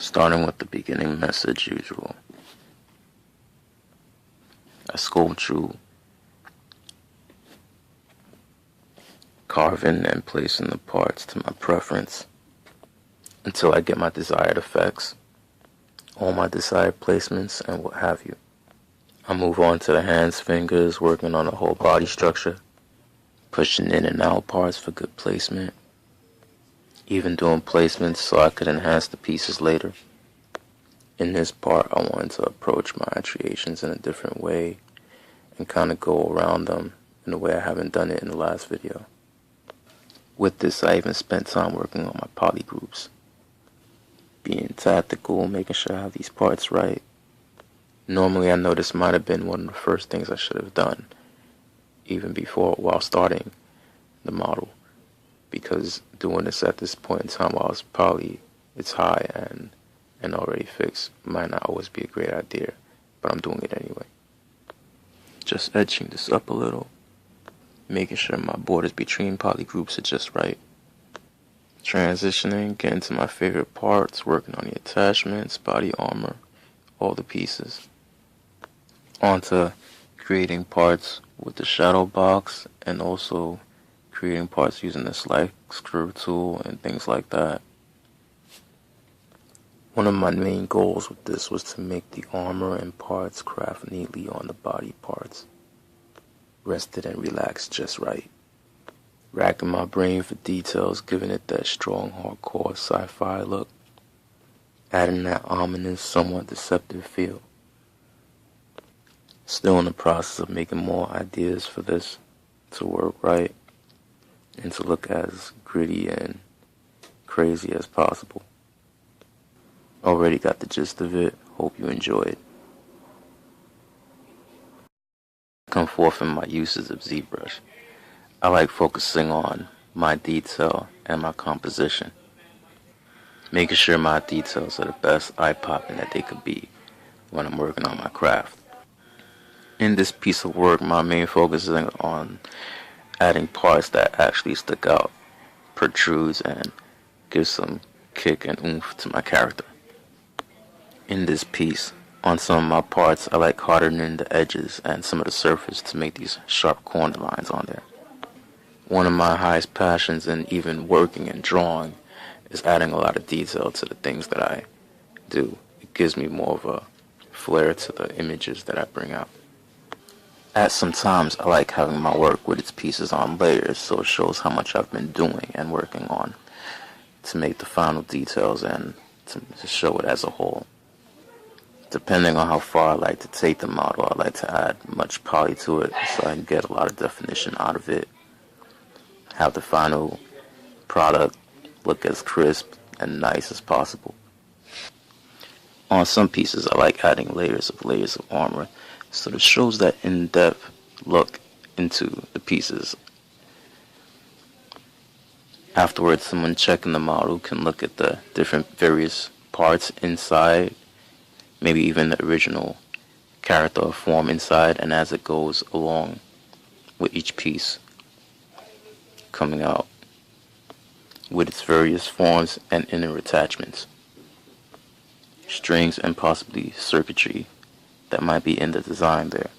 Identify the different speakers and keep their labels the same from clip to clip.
Speaker 1: Starting with the beginning message usual. I sculpt through carving and placing the parts to my preference until I get my desired effects, all my desired placements, and what have you. I move on to the hands, fingers, working on the whole body structure, pushing in and out parts for good placement, even doing placements so I could enhance the pieces later. In this part, I wanted to approach my creations in a different way and kind of go around them in a way I haven't done it in the last video. With this, I even spent time working on my polygroups, being tactical, making sure I have these parts right. Normally, I know this might have been one of the first things I should have done, even while starting the model, because doing this at this point in time while it's high and already fixed might not always be a great idea, but I'm doing it anyway. Just edging this up a little, making sure my borders between polygroups are just right. Transitioning, getting to my favorite parts, working on the attachments, body armor, all the pieces. Onto creating parts with the shadow box and also creating parts using the slide screw tool and things like that. One of my main goals with this was to make the armor and parts craft neatly on the body parts, rested and relaxed just right. Racking my brain for details, giving it that strong, hardcore sci-fi look, adding that ominous, somewhat deceptive feel. Still in the process of making more ideas for this to work right and to look as gritty and crazy as possible. Already got the gist of it. Hope you enjoy it. Come forth in my uses of ZBrush. I like focusing on my detail and my composition, making sure my details are the best eye-popping that they could be when I'm working on my craft. In this piece of work, my main focus is on adding parts that actually stick out, protrudes, and give some kick and oomph to my character. In this piece, on some of my parts, I like hardening the edges and some of the surface to make these sharp corner lines on there. One of my highest passions in even working and drawing is adding a lot of detail to the things that I do. It gives me more of a flair to the images that I bring out. At some times, I like having my work with its pieces on layers, so it shows how much I've been doing and working on to make the final details and to show it as a whole. Depending on how far I like to take the model, I like to add much poly to it so I can get a lot of definition out of it. Have the final product look as crisp and nice as possible. On some pieces, I like adding layers of armor, so it shows that in-depth look into the pieces. Afterwards, someone checking the model can look at the different various parts inside, maybe even the original character or form inside, and as it goes along with each piece coming out with its various forms and inner attachments, strings, and possibly circuitry that might be in the design there.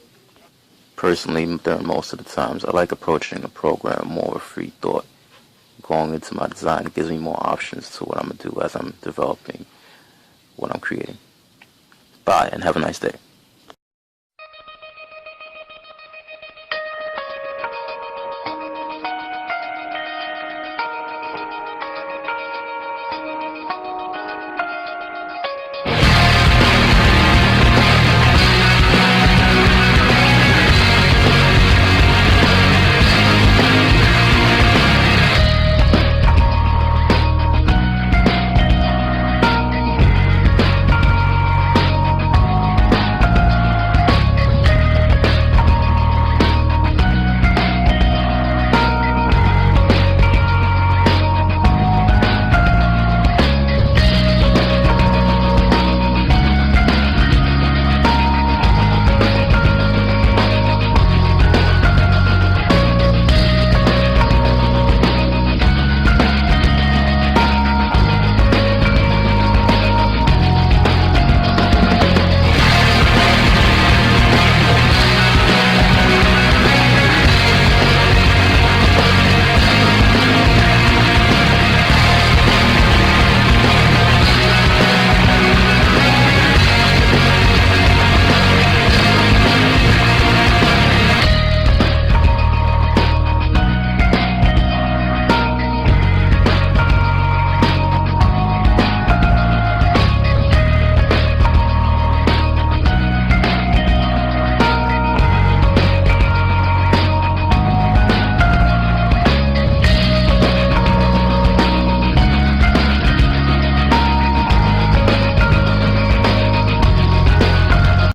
Speaker 1: Personally, during most of the times, I like approaching a program more with free thought. Going into my design, it gives me more options to what I'm going to do as I'm developing what I'm creating. Bye, and have a nice day.